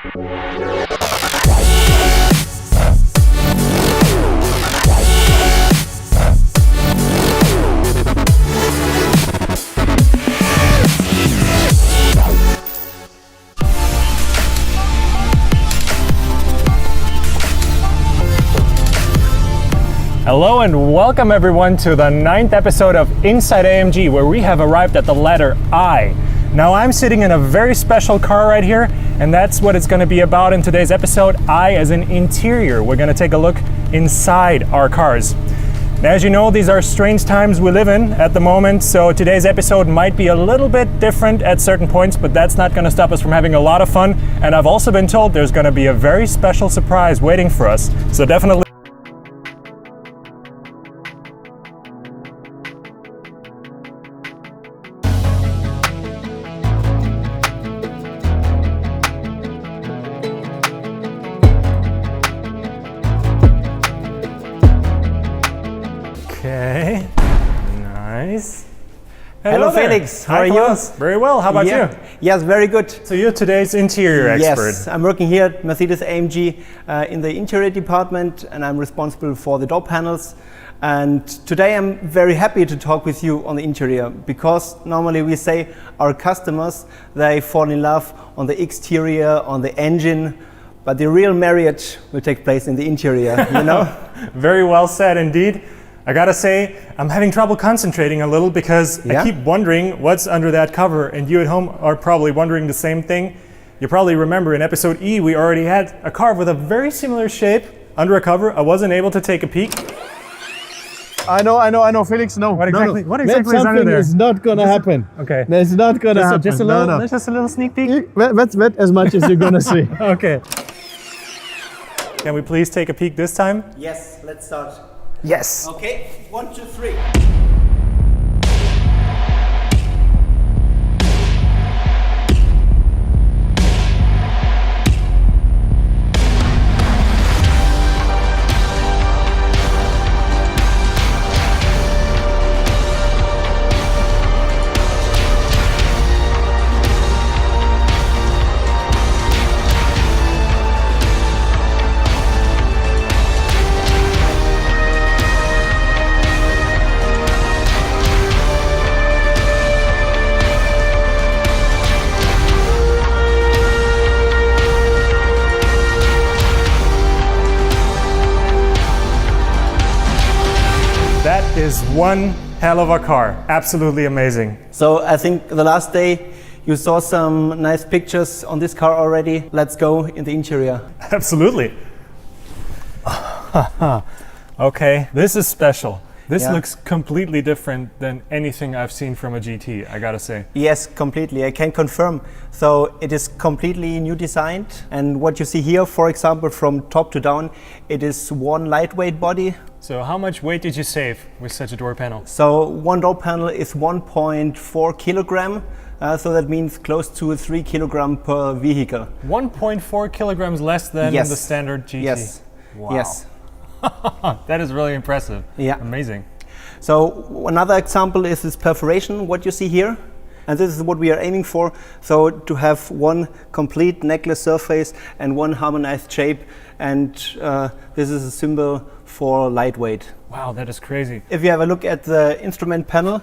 Hello and welcome everyone to the 9th episode of Inside AMG, where we have arrived at the letter I. Now I'm sitting in a very special car right here, and that's what it's going to be about in today's episode. I as an interior. We're going to take a look inside our cars. Now, as you know, these are strange times we live in at the moment, so today's episode might be a little bit different at certain points, but that's not going to stop us from having a lot of fun. And I've also been told there's going to be a very special surprise waiting for us, so definitely okay, nice. Hello there. Felix, how Hi, are Klaus. you? Very well, how about you? Yes, very good. So you're today's interior expert. Yes, I'm working here at Mercedes AMG in the interior department, and I'm responsible for the door panels. And today I'm very happy to talk with you on the interior, because normally we say our customers, they fall in love on the exterior, on the engine, but the real marriage will take place in the interior, you know? Very well said indeed. I gotta say, I'm having trouble concentrating a little because I keep wondering what's under that cover, and you at home are probably wondering the same thing. You probably remember in episode E, we already had a car with a very similar shape under a cover. I wasn't able to take a peek. I know, Felix. No, What exactly, no. what exactly is under Something there? is not gonna happen. Okay. That's not gonna happen. Just a little, No. just a little sneak peek? That's as much as you're gonna see. Okay. Can we please take a peek this time? Yes, let's start. Yes. Okay, 1, 2, 3. That is one hell of a car. Absolutely amazing. So I think the last day you saw some nice pictures on this car already. Let's go in the interior. Absolutely. Okay, this is special. This looks completely different than anything I've seen from a GT, I gotta say. Yes, completely. I can confirm. So it is completely new designed. And what you see here, for example, from top to down, it is one lightweight body. So how much weight did you save with such a door panel? So one door panel is 1.4 kilogram. So that means close to 3 kilogram per vehicle. 1.4 kilograms less than the standard GT. Yes. Wow. Yes. That is really impressive. Yeah. Amazing. So another example is this perforation, what you see here. And this is what we are aiming for. So to have one complete necklace surface and one harmonized shape. And this is a symbol for lightweight. Wow, that is crazy. If you have a look at the instrument panel,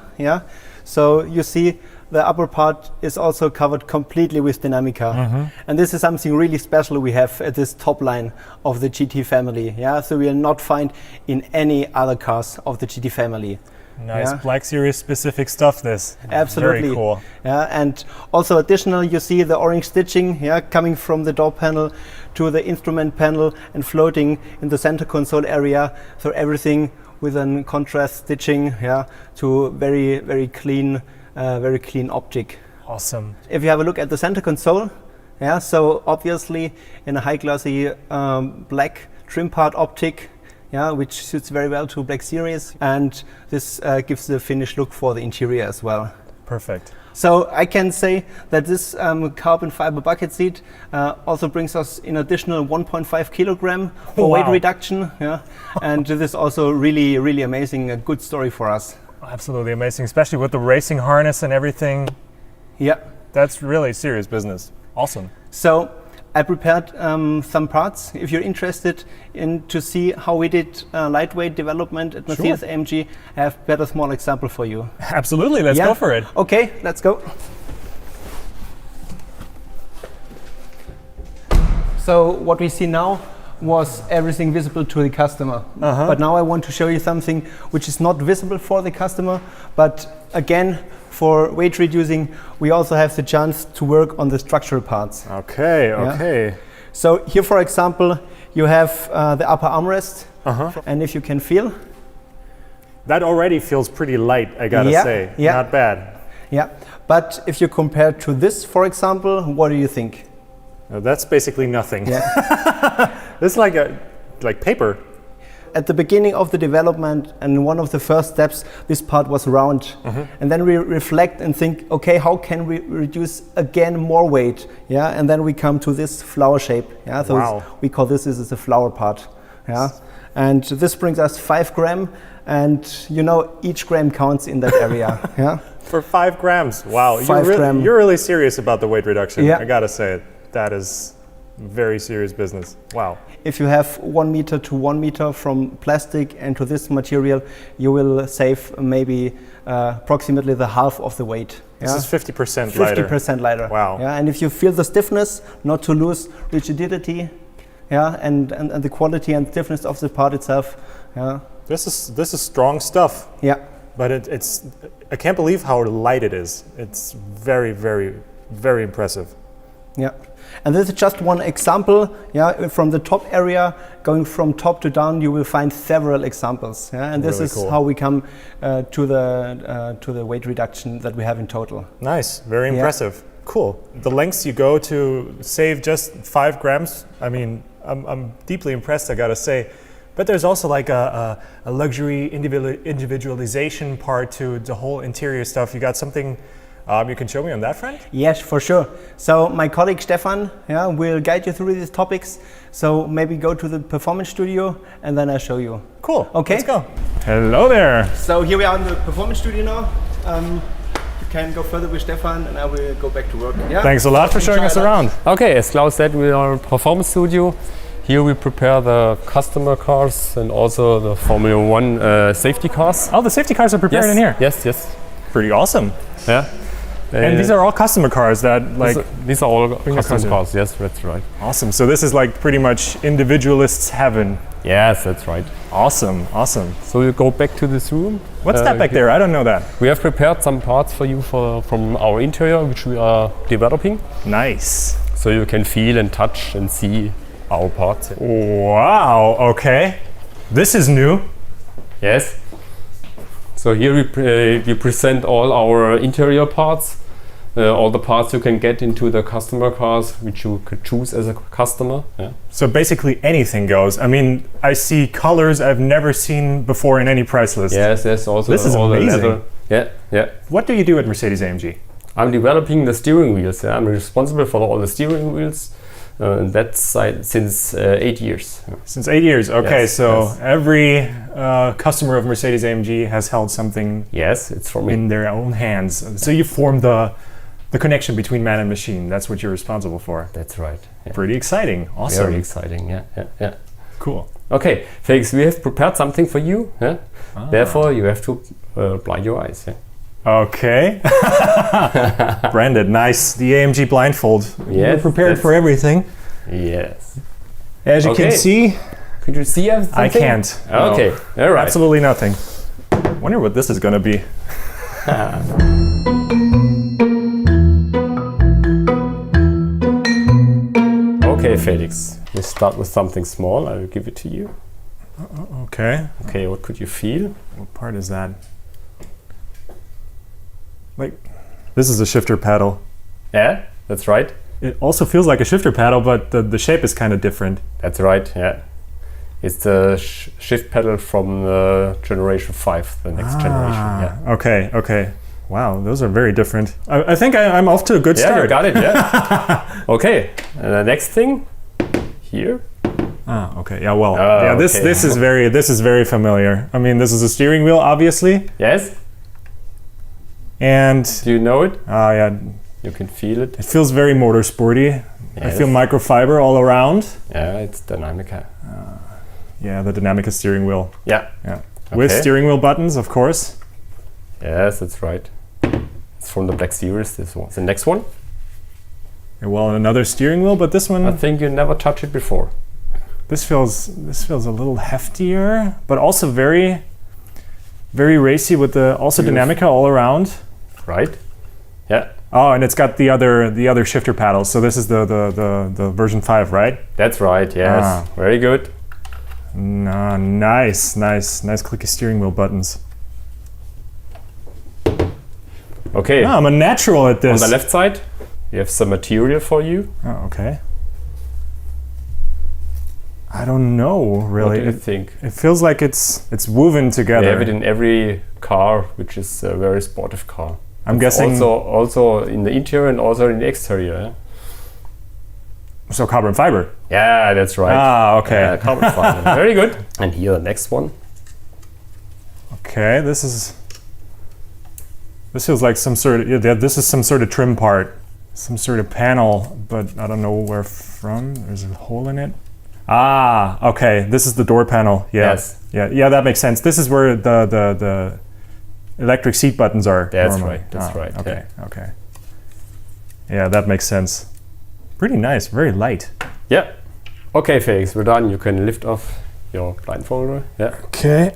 so you see the upper part is also covered completely with Dynamica. And this is something really special we have at this top line of the GT family. So we will not find in any other cars of the GT family. Nice Black Series specific stuff, this. Absolutely. Very cool. And also additional, you see the orange stitching coming from the door panel to the instrument panel and floating in the center console area. So everything with a contrast stitching to very, very clean optic. Awesome. If you have a look at the center console, so obviously in a high glossy black trim part optic, which suits very well to Black Series, and this gives the finished look for the interior as well. Perfect. So I can say that this carbon fiber bucket seat also brings us an additional 1.5 kilogram for weight reduction. And this is also really, really amazing, a good story for us. Absolutely amazing, especially with the racing harness and everything. Yeah. That's really serious business. Awesome. So I prepared some parts. If you're interested in to see how we did lightweight development at Mercedes AMG, I have prepared a small example for you. Absolutely, let's go for it. Okay, let's go. So what we see now was everything visible to the customer. But now I want to show you something which is not visible for the customer, but again, for weight reducing, we also have the chance to work on the structural parts. Okay, okay. Yeah? So here, for example, you have the upper armrest, and if you can feel, that already feels pretty light, I gotta say. Not bad. Yeah, but if you compare to this, for example, what do you think? That's basically nothing. Yeah. It's like paper. At the beginning of the development and one of the first steps, this part was round. And then we reflect and think, okay, how can we reduce again more weight? Yeah, and then we come to this flower shape. Yeah, so we call this is a flower part. Yeah, and this brings us 5 grams, and you know each gram counts in that area. Yeah, for 5 grams. Wow, 5 grams. You're really serious about the weight reduction. Yeah. I gotta say it. That is very serious business. Wow. If you have 1 meter to 1 meter from plastic and to this material, you will save maybe approximately the half of the weight. This is 50% lighter. 50% lighter. Wow. Yeah, and if you feel the stiffness, not to lose rigidity, yeah, and the quality and stiffness of the part itself. Yeah. This is strong stuff. Yeah. But it's I can't believe how light it is. It's very, very, very impressive. Yeah. And this is just one example. Yeah, from the top area, going from top to down, you will find several examples. Yeah, and this really is cool. how we come to the weight reduction that we have in total. Nice, very impressive. Cool. The lengths you go to save just 5 grams. I mean, I'm deeply impressed, I gotta say. But there's also like a luxury individualization part to the whole interior stuff. You got something you can show me on that front? Yes, for sure. So my colleague Stefan will guide you through these topics. So maybe go to the performance studio and then I'll show you. Cool. Okay. Let's go. Hello there. So here we are in the performance studio now. You can go further with Stefan and I will go back to work. Yeah? Thanks a lot for showing us around. Okay, as Klaus said, we are in performance studio. Here we prepare the customer cars and also the Formula 1 safety cars. Oh, the safety cars are prepared in here. Yes, yes. Pretty awesome. Yeah. And these are all customer cars that these are all custom cars cars. Yes, that's right. Awesome. So this is like pretty much individualists' heaven. Yes, that's right. Awesome, awesome. So we go back to this room. What's that back there? I don't know that. We have prepared some parts for you from our interior, which we are developing. Nice. So you can feel and touch and see our parts. Wow. Okay. This is new. Yes. So here we present all our interior parts. All the parts you can get into the customer cars, which you could choose as a customer. Yeah. So basically anything goes. I mean, I see colors I've never seen before in any price list. Yes, yes. Also, this is all amazing. The leather. Yeah, yeah. What do you do at Mercedes AMG? I'm developing the steering wheels. Yeah. I'm responsible for all the steering wheels. That side since 8 years. Since 8 years. Okay, yes, so yes. Every customer of Mercedes AMG has held something. Yes, it's from me. In their own hands. So you form the connection between man and machine. That's what you're responsible for. That's right. Yeah. Pretty exciting. Awesome. Very exciting. Yeah, yeah, yeah. Cool. Okay, Felix, we have prepared something for you. Yeah? Therefore, you have to blind your eyes. Yeah? Okay. Branded, nice. The AMG blindfold. Yes, you're prepared for everything. Yes. As you can see. Could you see everything? I can't. Okay, no. all right. Absolutely nothing. Wonder what this is going to be. Okay, Felix. We start with something small. I will give it to you. Okay. Okay, what could you feel? What part is that? Like, this is a shifter paddle. Yeah, that's right. It also feels like a shifter paddle, but the shape is kind of different. That's right, yeah. It's the shift pedal from generation 5, the next generation. Yeah. Okay, okay. Wow, those are very different. I think I'm off to a good start. Yeah, you got it, yeah. Okay, the next thing, here. Ah, okay. Yeah, well, yeah. This is very familiar. I mean, this is a steering wheel, obviously. Yes. And do you know it? yeah. You can feel it. It feels very motorsporty. I feel microfiber all around. Yeah, it's Dynamica. Yeah, the Dynamica steering wheel. Yeah. Yeah. With steering wheel buttons, of course. Yes, that's right. It's from the Black Series, this one. The next one? Yeah, well, another steering wheel, but this one... I think you never touched it before. This feels a little heftier, but also very, very racy with the also Dynamica all around. Right? Yeah. Oh, and it's got the other shifter paddles. So this is the version 5, right? That's right. Yes. Ah. Very good. Nice clicky steering wheel buttons. Okay. I'm a natural at this. On the left side, we have some material for you. Oh, okay. I don't know, really. What do you think? It feels like it's woven together. They have it in every car, which is a very sportive car. I'm guessing also in the interior and also in the exterior. Yeah? So carbon fiber. Yeah, that's right. Ah, okay. Yeah, carbon fiber. Very good. And here, the next one. Okay, this feels like some sort of this is some sort of trim part, some sort of panel, but I don't know where from. There's a hole in it. Ah, okay. This is the door panel. Yeah. Yes. Yeah, that makes sense. This is where the electric seat buttons are. That's normally. right. That's right. Okay. Yeah. Okay. Yeah, that makes sense. Pretty nice. Very light. Yeah. Okay, Felix, we're done. You can lift off your blindfolder. Yeah. Okay.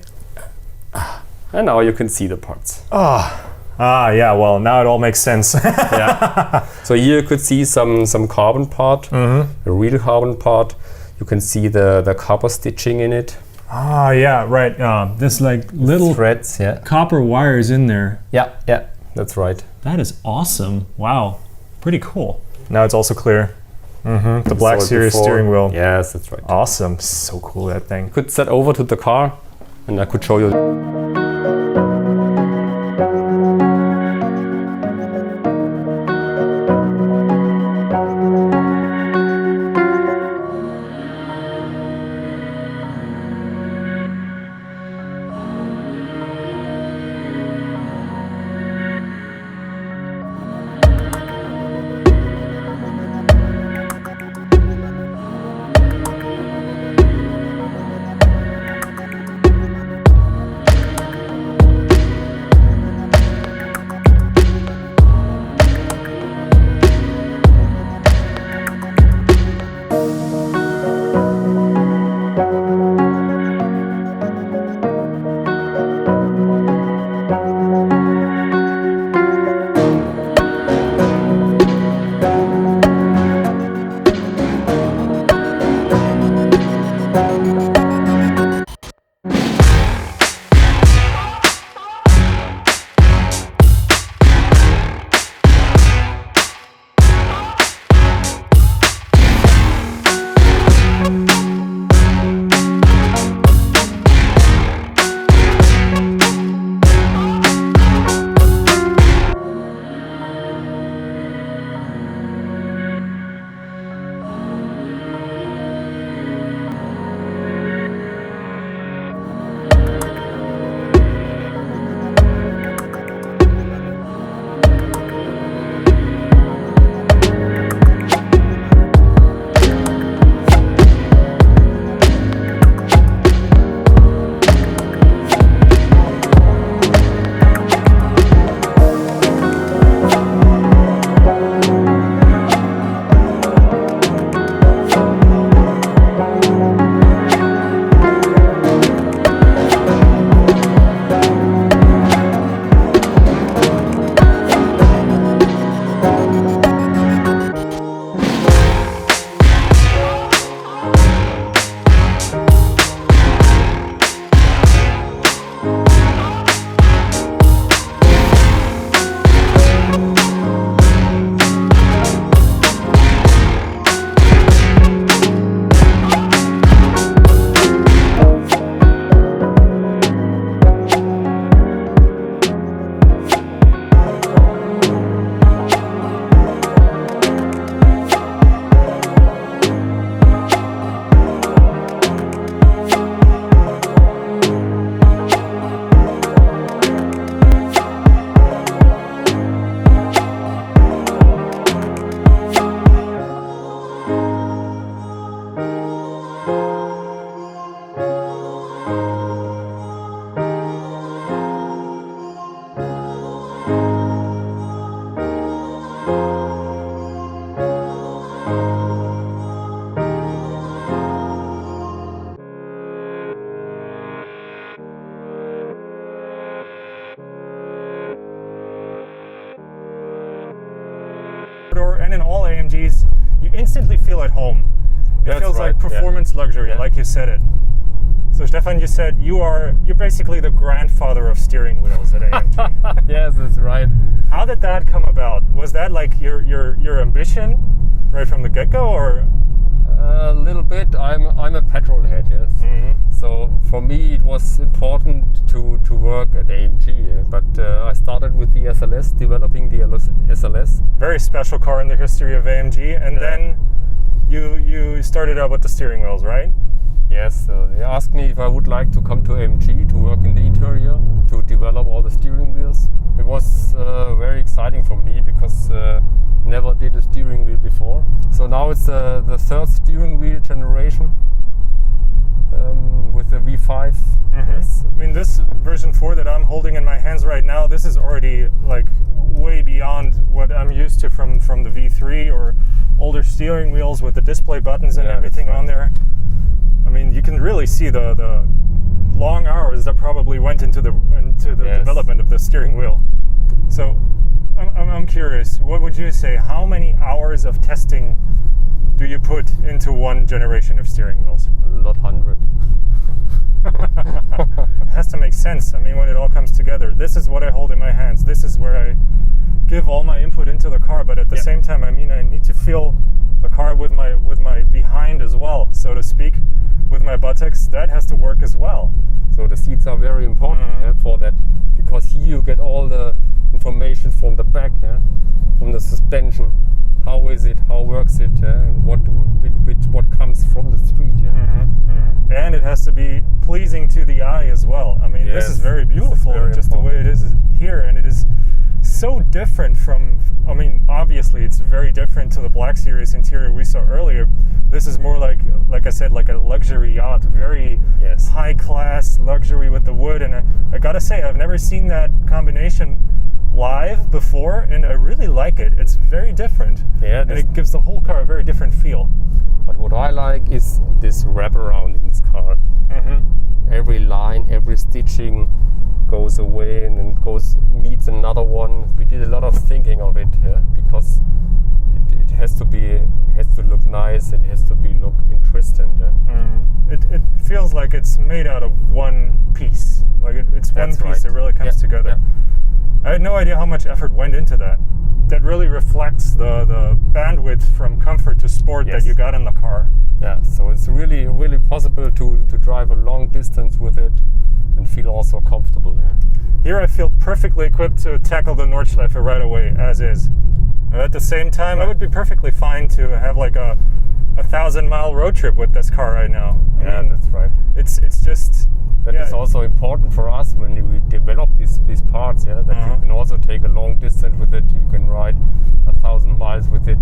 And now you can see the parts. Yeah. Well, now it all makes sense. Yeah. So here you could see some carbon part, a real carbon part. You can see the copper stitching in it. Yeah. Right. This like little threads. Yeah. copper wires in there. Yeah. That's right. That is awesome. Wow. Pretty cool. Now it's also clear. The Black Series steering wheel. Yes, that's right. Awesome. So cool, that thing. Could set over to the car and I could show you. feel at home. It That's feels right, like performance luxury, Yeah. like you said it. So Stefan, you said you're basically the grandfather of steering wheels at AMG. Yes, that's right. How did that come about? Was that like your ambition right from the get-go, or? A little bit. I'm a petrol head, yes. So for me it was important to work at AMG. Yeah? But I started with the SLS, developing the SLS. Very special car in the history of AMG, and then you started out with the steering wheels, right? Yes. They asked me if I would like to come to AMG to work in the interior, to develop all the steering wheels. It was very exciting for me because never did a steering wheel before. So now it's the third steering wheel generation with the V5. Yes. I mean, this version 4 that I'm holding in my hands right now, this is already like way beyond what I'm used to from the V3 or older steering wheels with the display buttons and everything on there. I mean, you can really see the long hours that probably went into the development of the steering wheel. So I'm curious, what would you say? How many hours of testing do you put into one generation of steering wheels? A lot, 100. It has to make sense. I mean, when it all comes together, this is what I hold in my hands. This is where I give all my input into the car. But at the same time, I mean, I need to feel the car with my behind as well, so to speak, with my buttocks. That has to work as well. So the seats are very important for that, because here you get all the information from the back, from the suspension. How is it? How works it? And what comes from the street? And it has to be pleasing to the eye as well. I mean, this is very beautiful, just the way it is here, and it is so different from. I mean, obviously, it's very different to the Black Series interior we saw earlier. This is more like I said, like a luxury yacht, very high class luxury with the wood. And I gotta say, I've never seen that combination live before, and I really like it. It's very different, and it gives the whole car a very different feel. But what I like is this wraparound in this car. Every line, every stitching goes away and then meets another one. We did a lot of thinking of it, because it has to look nice, and has to look interesting. It feels like it's made out of one piece. Like it's one piece that really comes together. I had no idea how much effort went into that. That really reflects the bandwidth from comfort to sport that you got in the car. Yeah, so it's really, really possible to drive a long distance with it and feel also comfortable there. Here I feel perfectly equipped to tackle the Nordschleife right away, as is. And at the same time, I would be perfectly fine to have like a 1,000-mile road trip with this car right now. I mean, that's right. It's just... That is also important for us when we develop these parts, that you can also take a long distance with it. You can ride 1,000 miles with it.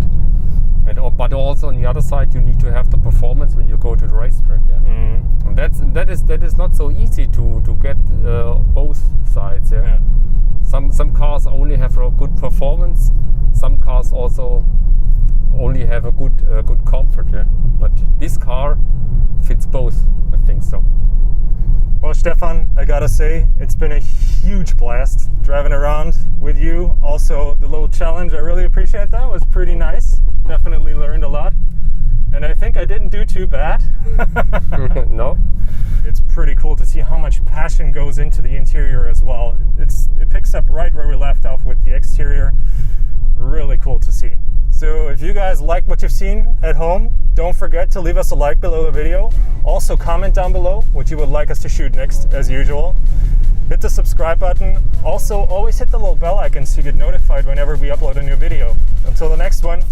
But also on the other side, you need to have the performance when you go to the racetrack. And that is not so easy to get both sides. Some cars only have a good performance. Some cars also only have a good comfort. But this car fits both, I think so. Well, Stefan, I gotta say, it's been a huge blast driving around with you. Also, the little challenge, I really appreciate that. It was pretty nice. Definitely learned a lot. And I think I didn't do too bad. No? It's pretty cool to see how much passion goes into the interior as well. It picks up right where we left off with the exterior. Really cool to see. So if you guys like what you've seen at home, don't forget to leave us a like below the video. Also comment down below what you would like us to shoot next, as usual. Hit the subscribe button. Also, always hit the little bell icon so you get notified whenever we upload a new video. Until the next one,